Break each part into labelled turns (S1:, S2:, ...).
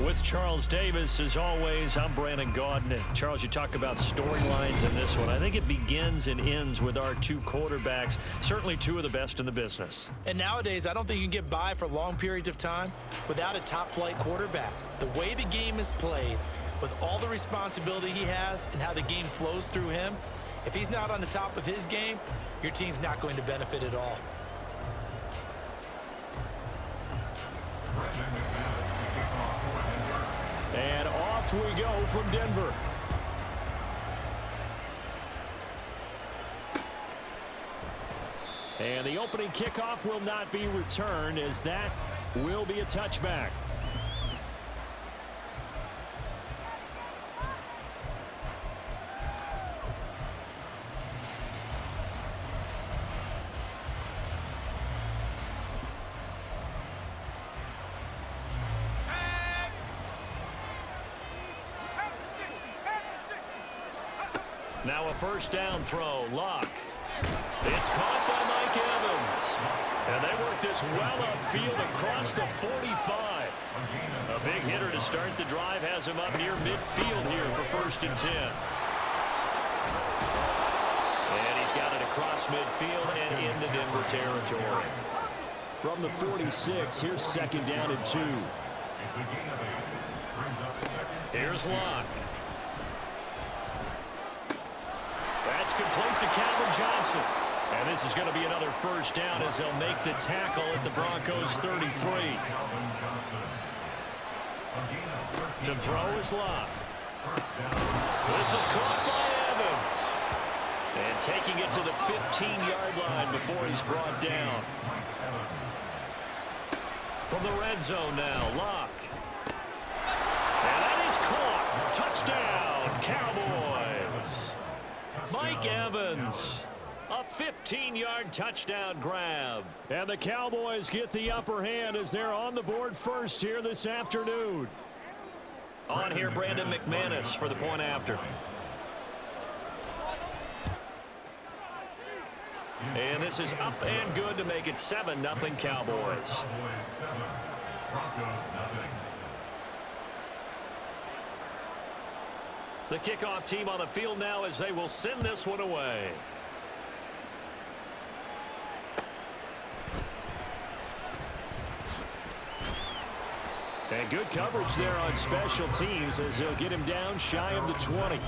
S1: With Charles Davis, as always, I'm Brandon Gaudin. And Charles, you talk about storylines in this one. I think it begins and ends with our two quarterbacks, certainly two of the best in the business.
S2: And nowadays, I don't think you can get by for long periods of time without a top-flight quarterback. The way the game is played, with all the responsibility he has and how the game flows through him, if he's not on the top of his game, your team's not going to benefit at all.
S1: And off we go from Denver. And the opening kickoff will not be returned, as that will be a touchback. Now a first down throw. Lock. It's caught by Mike Evans. And they work this well upfield across the 45. A big hitter to start the drive has him up near midfield here for 1st and 10. And he's got it across midfield and into Denver territory. From the 46, here's 2nd down and 2. Here's Lock. That's complete to Calvin Johnson. And this is going to be another first down as they'll make the tackle at the Broncos 33. To throw is Lock. This is caught by Evans. And taking it to the 15-yard line before he's brought down. From the red zone now, Lock. And that is caught. Touchdown, Cowboys. Mike Evans, a 15-yard touchdown grab. And the Cowboys get the upper hand as they're on the board first here this afternoon. On here, Brandon McManus for the point after. And this is up and good to make it 7-0 Cowboys. The kickoff team on the field now as they will send this one away. And good coverage there on special teams as they'll get him down shy of the 20.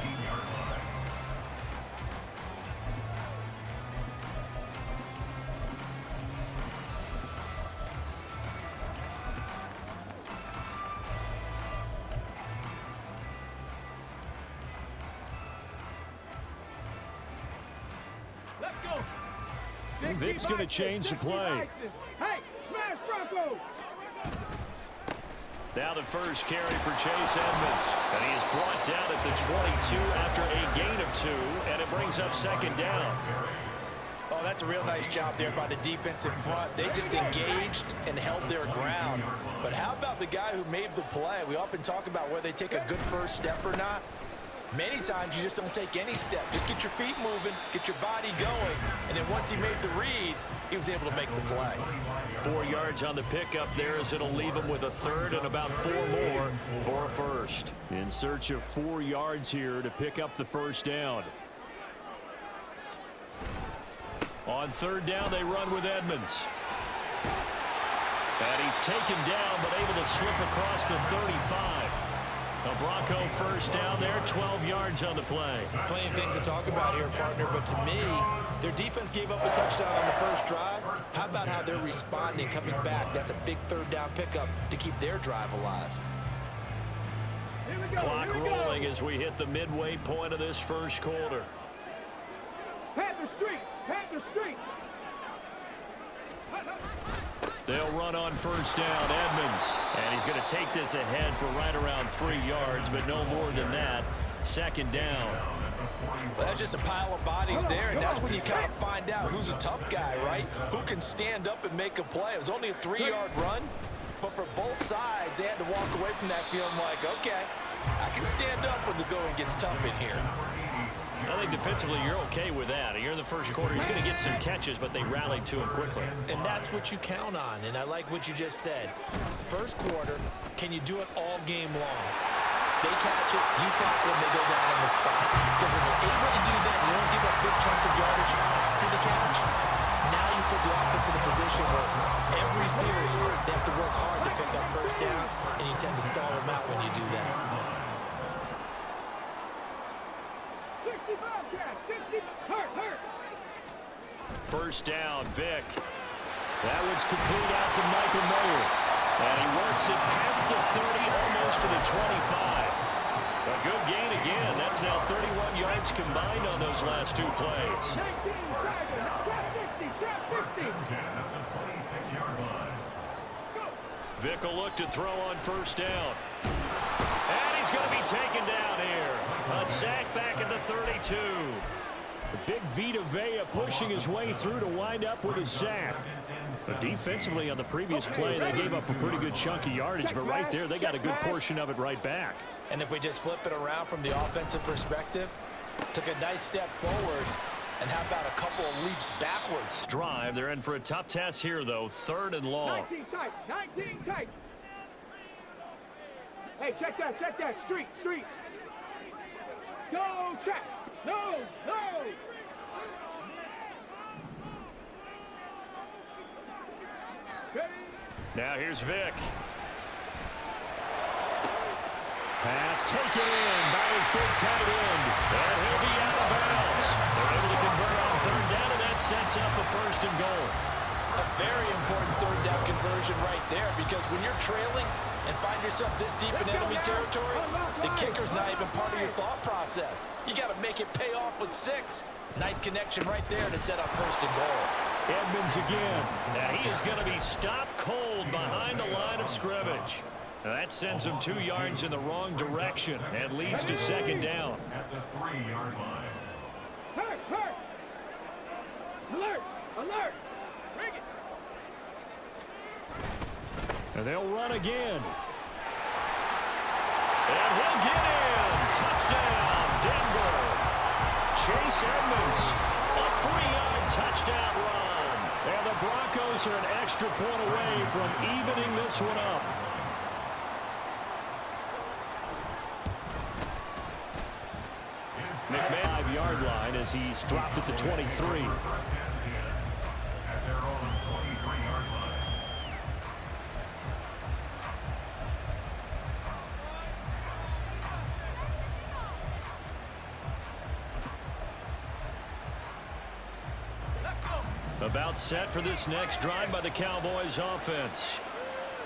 S1: Vic's going to change the play.
S3: Hey, smash Broncos!
S1: Now the first carry for Chase Edmonds. And he is brought down at the 22 after a gain of 2. And it brings up 2nd down.
S2: Oh, that's a real nice job there by the defense in front. They just engaged and held their ground. But how about the guy who made the play? We often talk about whether they take a good first step or not. Many times you just don't take any step. Just get your feet moving, get your body going, and then once he made the read, he was able to make the play.
S1: 4 yards on the pickup there as it'll leave him with a 3rd and about 4 more for a first. In search of 4 yards here to pick up the first down. On 3rd down, they run with Edmonds. And he's taken down, but able to slip across the 35. A Bronco first down there, 12 yards on the play.
S2: Plenty of things to talk about here, partner, but to me, their defense gave up a touchdown on the first drive. How about how they're responding, coming back? That's a big 3rd down pickup to keep their drive alive.
S1: Clock rolling as we hit the midway point of this first quarter.
S3: Panther Street! Panther Street!
S1: They'll run on first down, Edmonds. And he's going to take this ahead for right around 3 yards, but no more than that. 2nd down.
S2: Well, that's just a pile of bodies there, and that's when you kind of find out who's a tough guy, right? Who can stand up and make a play. It was only a 3-yard run, but for both sides, they had to walk away from that feeling like, okay, I can stand up when the going gets tough in here.
S1: I think defensively you're okay with that. You're in the first quarter. He's going to get some catches, but they rallied to him quickly.
S2: And that's what you count on, and I like what you just said. First quarter, can you do it all game long? They catch it, you tackle them, they go down on the spot. Because when you're able to do that, you don't give up big chunks of yardage after the catch. Now you put the offense in a position where every series they have to work hard to pick up first downs, and you tend to stall them out when you do that.
S3: 65 catch, 60, hurt.
S1: First down, Vic. That one's complete out to Michael Mayer. And he works it past the 30, almost to the 25. A good gain again. That's now 31 yards combined on those last two plays.
S3: 19 seconds, trap 50.
S1: Vic will look to throw on first down. And he's going to be taken down here. A sack back at the 32. The big Vita Vea pushing his way through to wind up with a sack. But defensively on the previous play, they gave up a pretty good chunk of yardage, but right there, they got a good portion of it right back.
S2: And if we just flip it around from the offensive perspective, took a nice step forward, and how about a couple of leaps backwards?
S1: Drive, they're in for a tough test here, though. 3rd and long.
S3: 19 tight. Hey, check that, street. Go, check. No.
S1: Now here's Vic. Pass taken in by his big tight end. And he'll be out of bounds. They're able to convert on 3rd down, and that sets up a 1st and goal.
S2: A very important 3rd down conversion right there, because when you're trailing and find yourself this deep in enemy territory, the kicker's not even part of your thought process. You got to make it pay off with 6. Nice connection right there to set up 1st and goal.
S1: Edmonds again. Now he is going to be stopped cold behind the line of scrimmage. Now that sends him 2 yards in the wrong direction and leads to 2nd down.
S4: At the 3-yard line.
S3: Hurt. Alert. Bring it.
S1: And they'll run again. And he'll get in. Touchdown, Denver. Chase Edmonds, a 3-yard touchdown run. And the Broncos are an extra point away from evening this one up. McMahon 5-yard line as he's dropped at the 23.
S4: At their own 23-yard line.
S1: About set for this next drive by the Cowboys offense.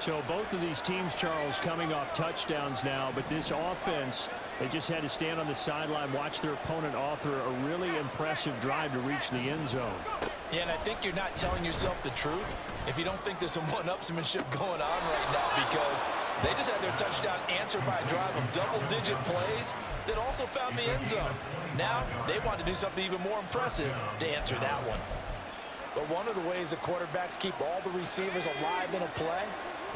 S1: So both of these teams, Charles, coming off touchdowns now, but this offense, they just had to stand on the sideline, watch their opponent author a really impressive drive to reach the end zone.
S2: Yeah, and I think you're not telling yourself the truth if you don't think there's some one-upsmanship going on right now, because they just had their touchdown answered by a drive of double-digit plays that also found the end zone. Now they want to do something even more impressive to answer that one. But one of the ways the quarterbacks keep all the receivers alive in a play,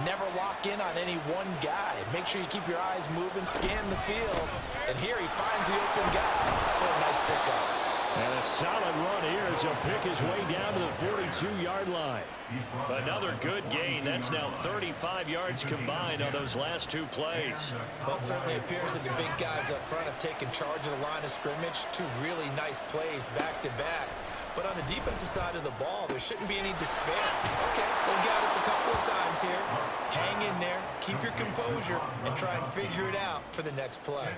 S2: never lock in on any one guy. Make sure you keep your eyes moving, scan the field, and here he finds the open guy for a nice pickup.
S1: And a solid run here as he'll pick his way down to the 42-yard line. Another good gain. That's now 35 yards combined on those last 2 plays.
S2: Well, it certainly appears that the big guys up front have taken charge of the line of scrimmage. 2 really nice plays back-to-back. But on the defensive side of the ball, there shouldn't be any despair. Okay, they've got us a couple of times here. Hang in there, keep your composure, and try and figure it out for the next play.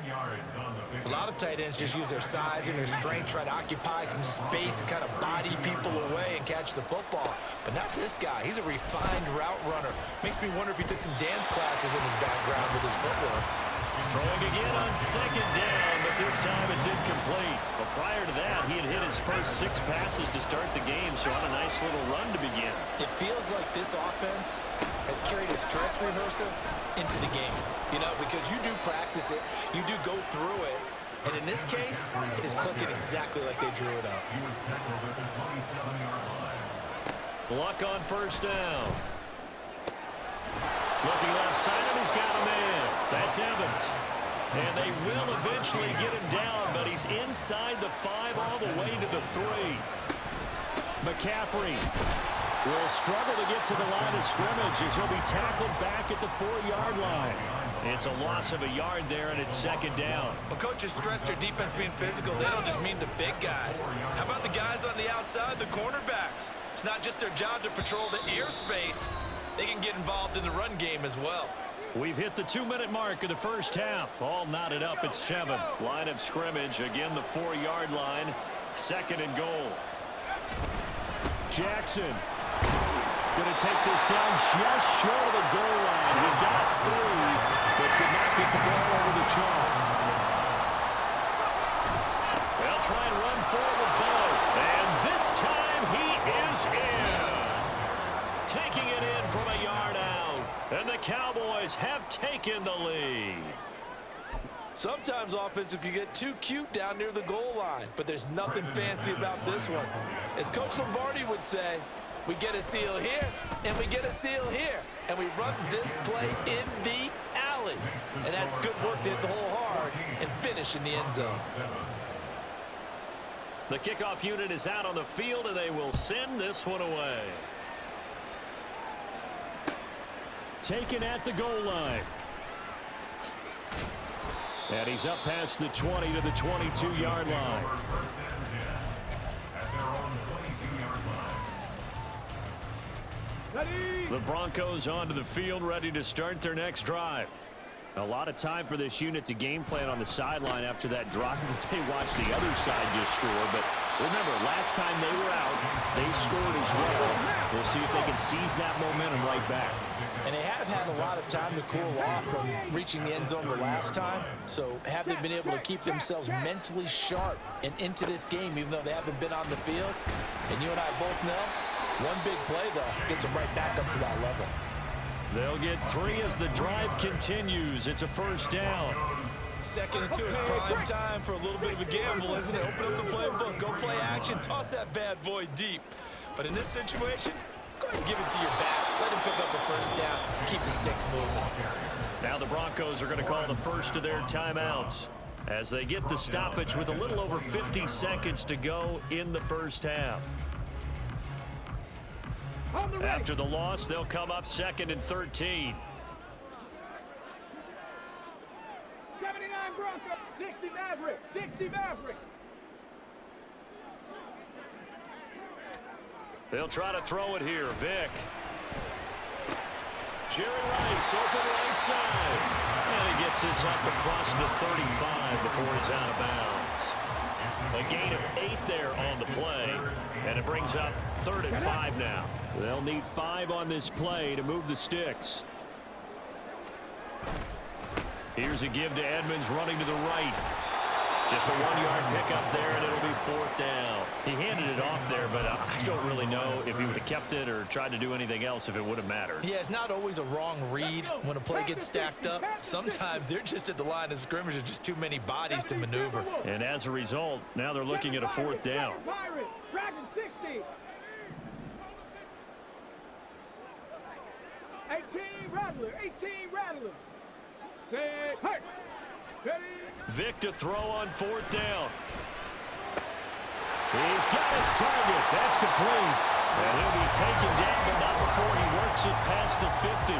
S2: A lot of tight ends just use their size and their strength, try to occupy some space and kind of body people away and catch the football. But not this guy. He's a refined route runner. Makes me wonder if he took some dance classes in his background with his footwork.
S1: Throwing again on 2nd down, but this time it's incomplete. But prior to that, he had hit his first 6 passes to start the game, so on a nice little run to begin.
S2: It feels like this offense has carried its dress rehearsal into the game. You know, because you do practice it, you do go through it, and in this case, it is clicking exactly like they drew it up.
S4: He was tackled at the 27-yard line.
S1: Luck on first down. Looking left side, and he's got a man. That's Evans. And they will eventually get him down, but he's inside the 5 all the way to the 3. McCaffrey will struggle to get to the line of scrimmage as he'll be tackled back at the 4-yard line. It's a loss of a yard there, and it's second down.
S2: Well, coaches stress their defense being physical. They don't just mean the big guys. How about the guys on the outside, the cornerbacks? It's not just their job to patrol the airspace. They can get involved in the run game as well.
S1: We've hit the 2-minute mark of the first half. All knotted up at 7. Line of scrimmage, again the 4-yard line. Second and goal. Jackson going to take this down just short of the goal line. He got 3, but could not get the ball over the chalk. They'll try and run forward with Bo. And this time he is in. Taking it in from a yard out. And the Cowboys have taken the lead.
S2: Sometimes offenses can get too cute down near the goal line, but there's nothing fancy about this one. As Coach Lombardi would say, we get a seal here, and we get a seal here, and we run this play in the alley. And that's good work to hit the hole hard and finish in the end zone.
S1: The kickoff unit is out on the field, and they will send this one away. Taken at the goal line. And he's up past the 20 to the 22-yard line. The Broncos onto the field, ready to start their next drive. A lot of time for this unit to game plan on the sideline after that drive that they watched the other side just score. But remember, last time they were out, they scored as well. We'll see if they can seize that momentum right back.
S2: And they have had a lot of time to cool off from reaching the end zone the last time. So have they been able to keep themselves mentally sharp and into this game, even though they haven't been on the field? And you and I both know, one big play, though, gets them right back up to that level.
S1: They'll get 3 as the drive continues. It's a first down.
S2: 2nd and 2 is prime time for a little bit of a gamble, isn't it? Open up the playbook, go play action, toss that bad boy deep. But in this situation, go ahead and give it to your back. Let him pick up a first down and keep the sticks moving.
S1: Now the Broncos are going to call the first of their timeouts as they get the stoppage with a little over 50 seconds to go in the first half. After the loss, they'll come up 2nd and 13.
S3: 79 Broncos, 60 Maverick, 60 Maverick.
S1: They'll try to throw it here. Vick. Jerry Rice open right side. And he gets this up across the 35 before he's out of bounds. A gain of 8 there on the play. And it brings up 3rd and 5 now. They'll need 5 on this play to move the sticks. Here's a give to Edmonds running to the right. Just a 1-yard pickup there, and it'll be 4th down. He handed it off there, but I don't really know if he would have kept it or tried to do anything else if it would have mattered.
S2: Yeah, it's not always a wrong read when a play gets stacked up. Sometimes they're just at the line of scrimmage with just too many bodies to maneuver.
S1: And as a result, now they're looking at a 4th down.
S3: Dragon 60. 18 Rattler, 18 Rattler. Set, hurt. Ready.
S1: Vick to throw on 4th down. He's got his target. That's complete. And he'll be taken down, but not before he works it past the 50.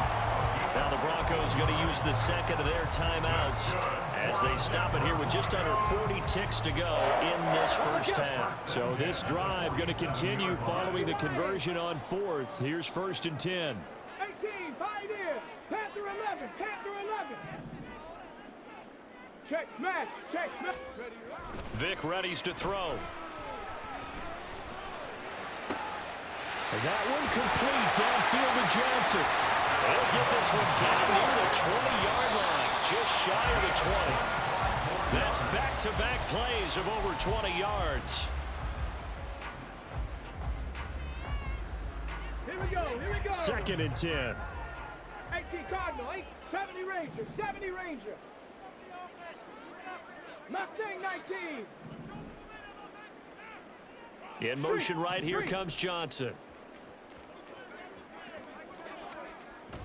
S1: Now the Broncos going to use the 2nd of their timeouts as they stop it here with just under 40 ticks to go in this first half. So this drive going to continue following the conversion on 4th. Here's 1st and 10.
S3: 18, Pioneer. Panther 11, Panther 11. Check smash, check smash. Ready.
S1: Vick readies to throw. And that one complete downfield to Johnson. They'll get this one down near the 20-yard line, just shy of the 20. That's back-to-back plays of over 20 yards.
S3: Here we go, here we go.
S1: 2nd and 10.
S3: 18 Cardinal, 70 Ranger, 70 Ranger. Mustang 19.
S1: In motion right here comes Johnson.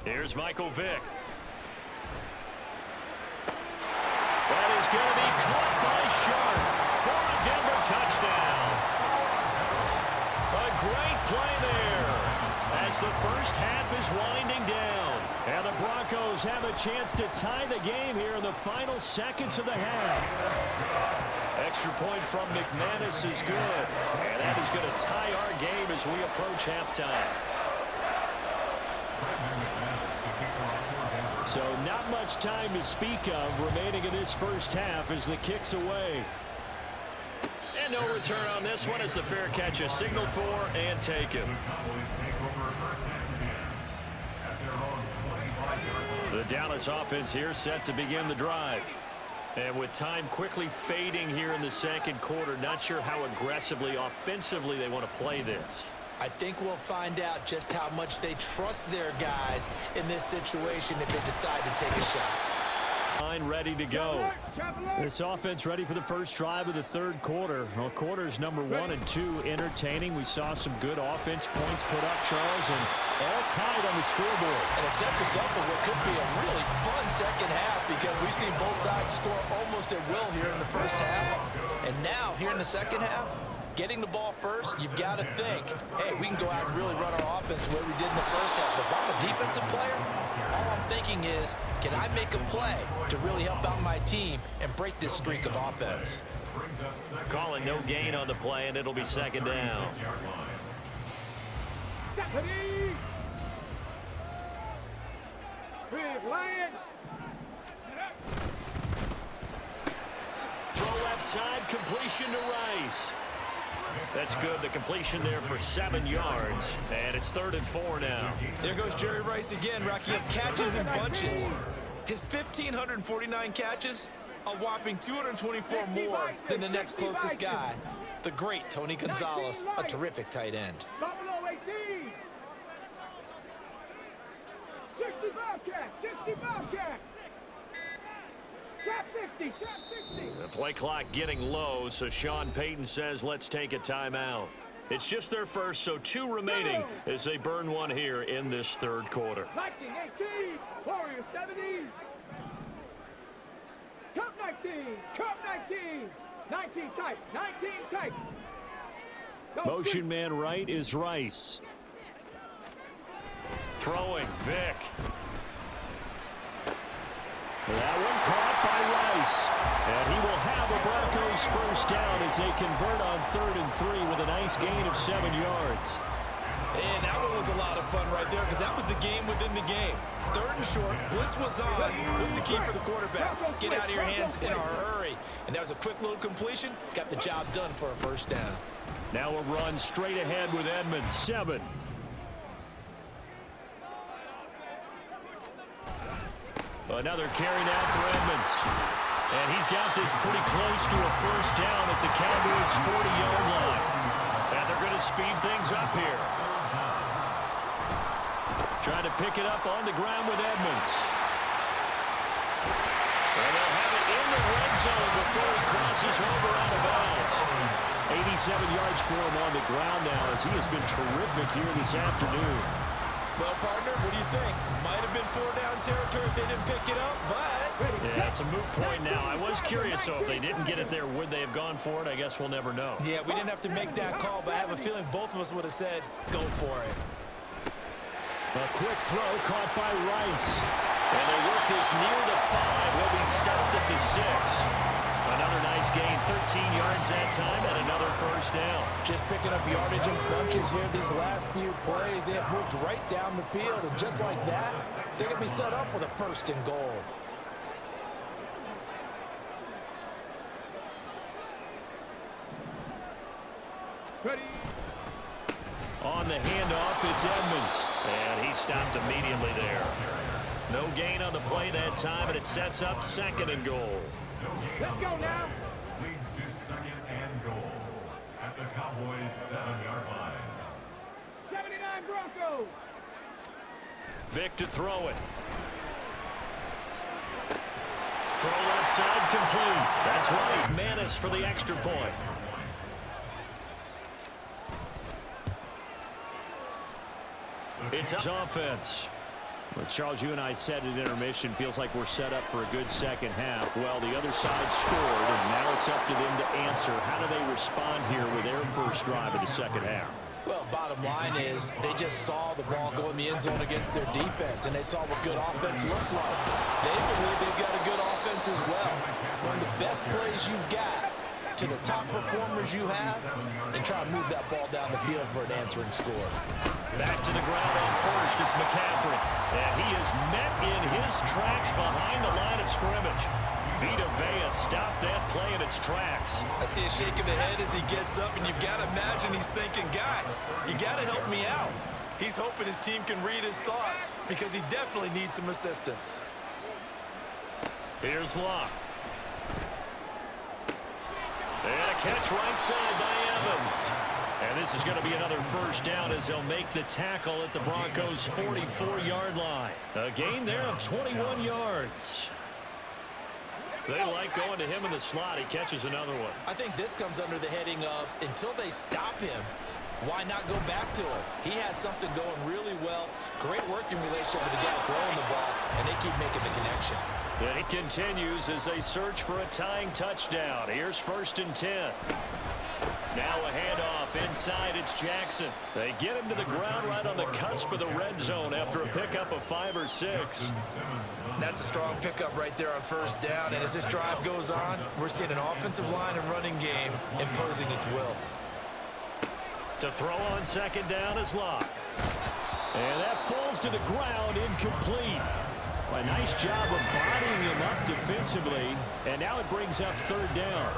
S1: Here's Michael Vick. That is going to be caught by Sharp for a Denver touchdown. A great play there. as the first half is winding down. And the Broncos have a chance to tie the game here in the final seconds of the half. Extra point from McManus is good. And that is going to tie our game as we approach halftime. So not much time to speak of remaining in this first half as the kick's away. And no return on this one as the fair catch is signaled for and taken. The Dallas offense here set to begin the drive. And with time quickly fading here in the second quarter, not sure how aggressively, offensively they want to play this.
S2: I think we'll find out just how much they trust their guys in this situation if they decide to take a shot.
S1: Line ready to go. This offense ready for the first drive of the third quarter. Well, quarters number 1 and 2 entertaining. We saw some good offense points put up, Charles, and all tied on the scoreboard.
S2: And it sets us up for what could be a really fun second half because we've seen both sides score almost at will here in the first half. And now, here in the second half, getting the ball first, you've got to think, hey, we can go out and really run our offense the way we did in the first half. But if I'm a defensive player, all I'm thinking is, can I make a play to really help out my team and break this streak of offense?
S1: Calling no gain on the play, and it'll be second down. Throw left side, completion to Rice. That's good. The completion there for 7 yards. And it's 3rd and 4 now.
S2: There goes Jerry Rice again, racking up catches in bunches. His 1,549 catches, a whopping 224 more than the next closest guy, the great Tony Gonzalez, a terrific tight end.
S3: Buffalo 18. 60 Bobcat. 60 Bobcat. Tap 50. Tap 60.
S1: The play clock getting low, so Sean Payton says let's take a timeout. It's just their first, so 2 remaining as they burn one here in this third quarter.
S3: 1918. Warriors 70. Cup 19. Cup 19. 19 tight. 19 tight.
S1: Motion man right is Rice. Throwing, Vic. That one caught by Rice. And he will have a Broncos first down as they convert on 3rd and 3 with a nice gain of 7 yards.
S2: And that one was a lot of fun right there because that was the game within the game. 3rd and short, blitz was on. What's the key for the quarterback? Get out of your hands in a hurry. And that was a quick little completion. Got the job done for a first down.
S1: Now a run straight ahead with Edmonds. 7. Another carry now for Edmonds. And he's got this pretty close to a first down at the Cowboys' 40-yard line. And they're going to speed things up here. Trying to pick it up on the ground with Edmonds. And they'll have it in the red zone before he crosses over out of bounds. 87 yards for him on the ground now as he has been terrific here this afternoon.
S2: Well, partner, what do you think? Might have been 4-down territory if they didn't pick it up, but...
S1: Yeah, it's a moot point now. I was curious, so if they didn't get it there, would they have gone for it? I guess we'll never know.
S2: Yeah, we didn't have to make that call, but I have a feeling both of us would have said, go for it.
S1: A quick throw caught by Rice. And they work this near the 5. Will be stopped at the 6. Another nice gain, 13 yards that time, and another first down.
S2: Just picking up yardage in bunches here these last few plays. They have moved right down the field, and just like that, they're going to be set up with a 1st and goal.
S3: Ready.
S1: On the handoff, it's Edmonds. And he stopped immediately there. No gain on the play that time, and it sets up 2nd and goal.
S3: Let's go now.
S4: Leads to 2nd and goal at the Cowboys' 7-yard line.
S3: 79 Broncos.
S1: Vic to throw it. Throw left side complete. That's right. Manis for the extra point. It's offense. Well, Charles, you and I said at intermission, feels like we're set up for a good second half. Well, the other side scored, and now it's up to them to answer. How do they respond here with their first drive of the second half?
S2: Well, bottom line is they just saw the ball go in the end zone against their defense, and they saw what good offense looks like. They believe they've got a good offense as well. One of the best plays you've got to the top performers you have, and try to move that ball down the field for an answering score.
S1: Back to the ground on first. It's McCaffrey. And he is met in his tracks behind the line of scrimmage. Vita Vea stopped that play in its tracks.
S2: I see a shake of the head as he gets up, and you've got to imagine he's thinking, guys, you got to help me out. He's hoping his team can read his thoughts because he definitely needs some assistance.
S1: Here's Locke. And a catch right side by Evans. And this is going to be another first down as they'll make the tackle at the Broncos' 44-yard line. A gain there of 21 yards. They like going to him in the slot. He catches another one.
S2: I think this comes under the heading of until they stop him, why not go back to him? He has something going really well. Great working relationship with the guy throwing the ball, and they keep making the connection.
S1: And it continues as they search for a tying touchdown. Here's 1st and 10. Now a handoff inside. It's Jackson. They get him to the ground right on the cusp of the red zone after a pickup of 5 or 6.
S2: That's a strong pickup right there on first down. And as this drive goes on, we're seeing an offensive line and running game imposing its will.
S1: To throw on 2nd down is Locke. And that falls to the ground, incomplete. A nice job of bodying him up defensively. And now it brings up 3rd down.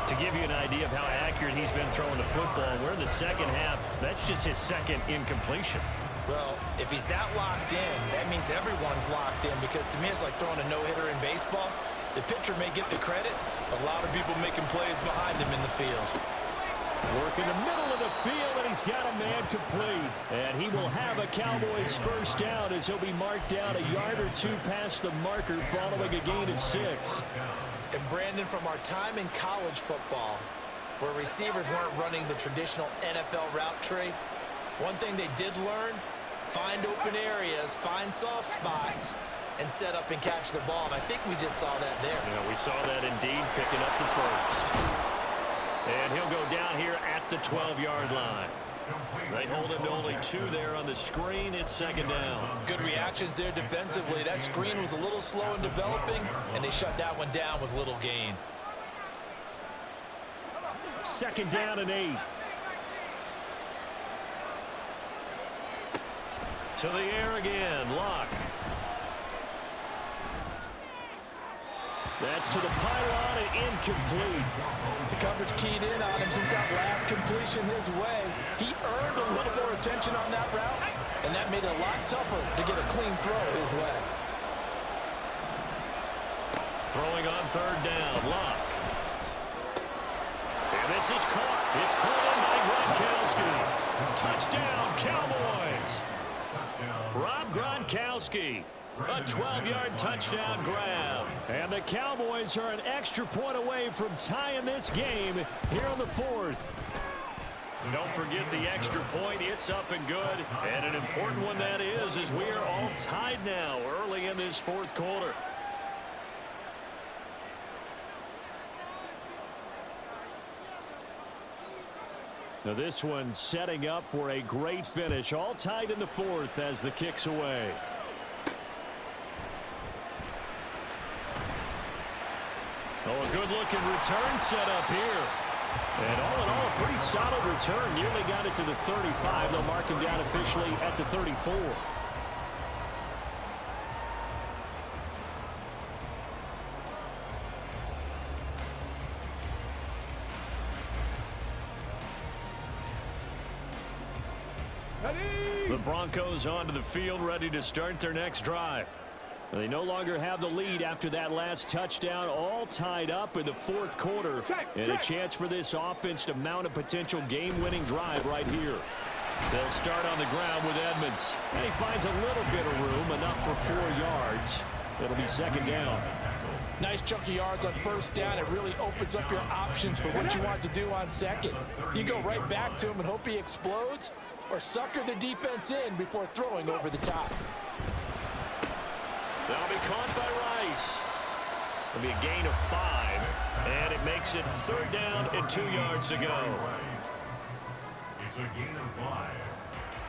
S1: To give you an idea of how accurate he's been throwing the football, we're in the second half. That's just his 2nd incompletion.
S2: Well, if he's that locked in, that means everyone's locked in, because to me it's like throwing a no-hitter in baseball. The pitcher may get the credit, a lot of people making plays behind him in the field.
S1: Work in the middle of the field, and he's got a man complete. And he will have a Cowboys first down as he'll be marked down a yard or 2 past the marker following a gain of 6.
S2: And Brandon, from our time in college football, where receivers weren't running the traditional NFL route tree, one thing they did learn, find open areas, find soft spots, and set up and catch the ball. And I think we just saw that there.
S1: Yeah, we saw that indeed, picking up the first. And he'll go down here at the 12-yard line. They hold him to only 2 there on the screen. It's 2nd down.
S2: Good reactions there defensively. That screen was a little slow in developing, and they shut that one down with little gain.
S1: 2nd down and 8. To the air again, Locke. That's to the pylon and incomplete.
S2: The coverage keyed in on him since that last completion his way. He earned a little more attention on that route, and that made it a lot tougher to get a clean throw his way.
S1: Throwing on 3rd down, Locke. And this is caught. It's pulled in by Gronkowski. Touchdown, Cowboys. Rob Gronkowski. A 12-yard touchdown grab. And the Cowboys are an extra point away from tying this game here on the 4th. Don't forget the extra point. It's up and good. And an important one that is, as we are all tied now early in this 4th quarter. Now this one setting up for a great finish. All tied in the 4th as the kick's away. Oh, a good-looking return set up here. And all in all, a pretty solid return. Nearly got it to the 35. They'll mark him down officially at the 34. The Broncos onto the field, ready to start their next drive. They no longer have the lead after that last touchdown, all tied up in the 4th quarter, and a chance for this offense to mount a potential game-winning drive right here. They'll start on the ground with Edmonds, and he finds a little bit of room, enough for 4 yards. It'll be 2nd down.
S2: Nice chunk of yards on 1st down. It really opens up your options for what you want to do on 2nd. You go right back to him and hope he explodes, or sucker the defense in before throwing over the top.
S1: That'll be caught by Rice. It'll be a gain of 5, and it makes it 3rd down and 2 yards to go.
S4: That's a gain of 5.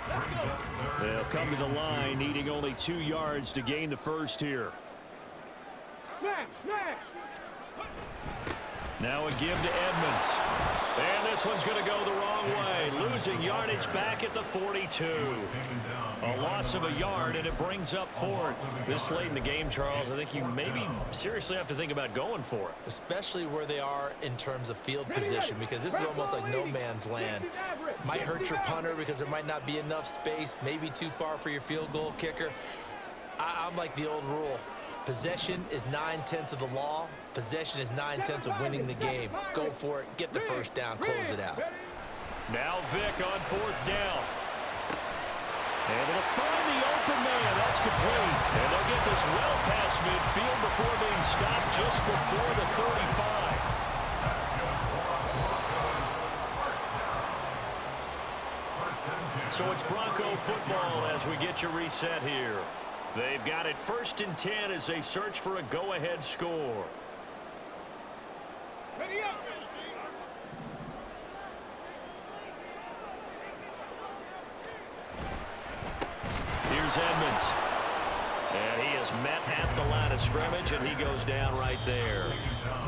S4: Brings up third.
S1: They'll come to the line, needing only 2 yards to gain the first here. Now a give to Edmonds. And this one's going to go the wrong way. Losing yardage back at the 42. A loss of a yard, and it brings up 4th. This late in the game, Charles, I think you maybe seriously have to think about going for it.
S2: Especially where they are in terms of field position, because this is almost like no man's land. Might hurt your punter because there might not be enough space, maybe too far for your field goal kicker. I'm like the old rule. Possession is 9/10 of the law. Possession is 9/10 of winning the game. Go for it. Get the first down. Close it out.
S1: Now Vick on 4th down. And it'll find the open man. That's complete. And they'll get this well past midfield before being stopped just before the 35. So it's Bronco football as we get you reset here. They've got it 1st and 10 as they search for a go-ahead score. Here's Edmonds. And he is met at the line of scrimmage, and he goes down right there.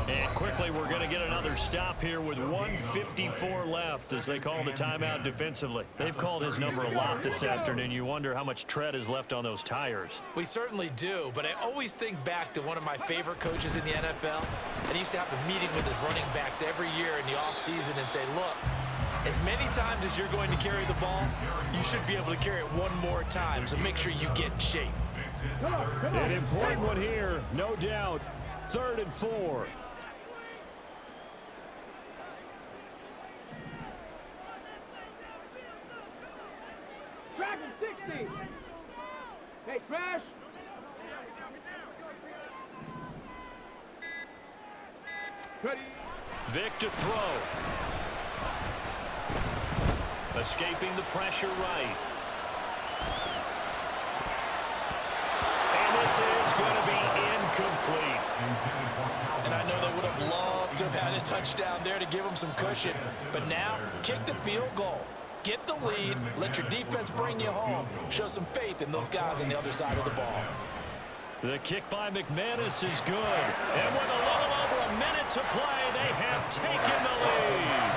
S1: And quickly, we're going to get another stop here with 1:54 left as they call the timeout defensively. They've called his number a lot this afternoon. You wonder how much tread is left on those tires.
S2: We certainly do, but I always think back to one of my favorite coaches in the NFL. And he used to have a meeting with his running backs every year in the offseason and say, look, as many times as you're going to carry the ball, you should be able to carry it one more time, so make sure you get in shape.
S1: An important one here, no doubt. 3rd and 4.
S3: Dragon 60. Hey, Crash. Ready.
S1: Vick to throw. Escaping the pressure right. And this is going to be incomplete.
S2: And I know they would have loved to have had a touchdown there to give them some cushion. But now, kick the field goal. Get the lead. Let your defense bring you home. Show some faith in those guys on the other side of the ball.
S1: The kick by McManus is good. And with a little over a minute to play, they have taken the lead.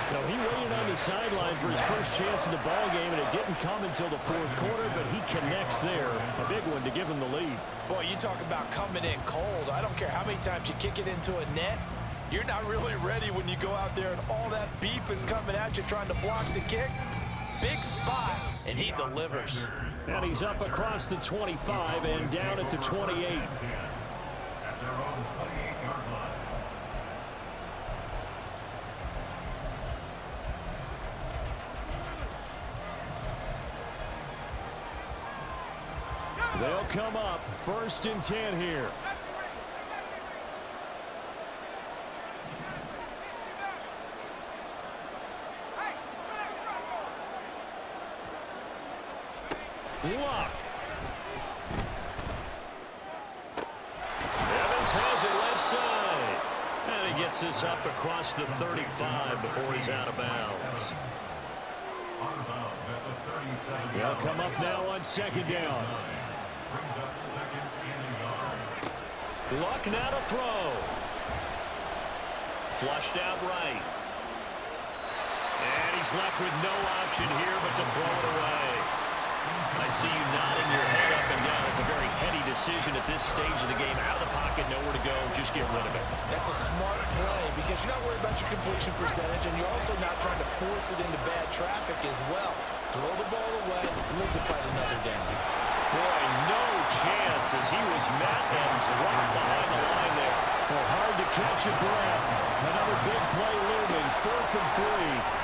S1: So he waited on the sideline for his first chance in the ball game, and it didn't come until the 4th quarter, but he connects there. A big one to give him the lead.
S2: Boy, you talk about coming in cold. I don't care how many times you kick it into a net. You're not really ready when you go out there and all that beef is coming at you trying to block the kick. Big spot, and he delivers.
S1: And he's up across the 25 and down at the 28.
S4: At their own 28-yard line.
S1: They'll come up 1st and 10 here. Luck. Evans has it left side. And he gets this up across the 35 before he's out of bounds.
S4: On bounds at the 37.
S1: They'll come up now on 2nd down.
S4: Brings up 2nd and a yard.
S1: Luck now to throw. Flushed out right. And he's left with no option here but to throw it away. I see you nodding your head up and down. It's a very heady decision at this stage of the game. Out of the pocket, nowhere to go. Just get rid of it.
S2: That's a smart play because you're not worried about your completion percentage, and you're also not trying to force it into bad traffic as well. Throw the ball away, live to fight another down.
S1: Boy, no chance as he was met and dropped behind the line there. Well, hard to catch your breath. Another big play looming. 4th and 3.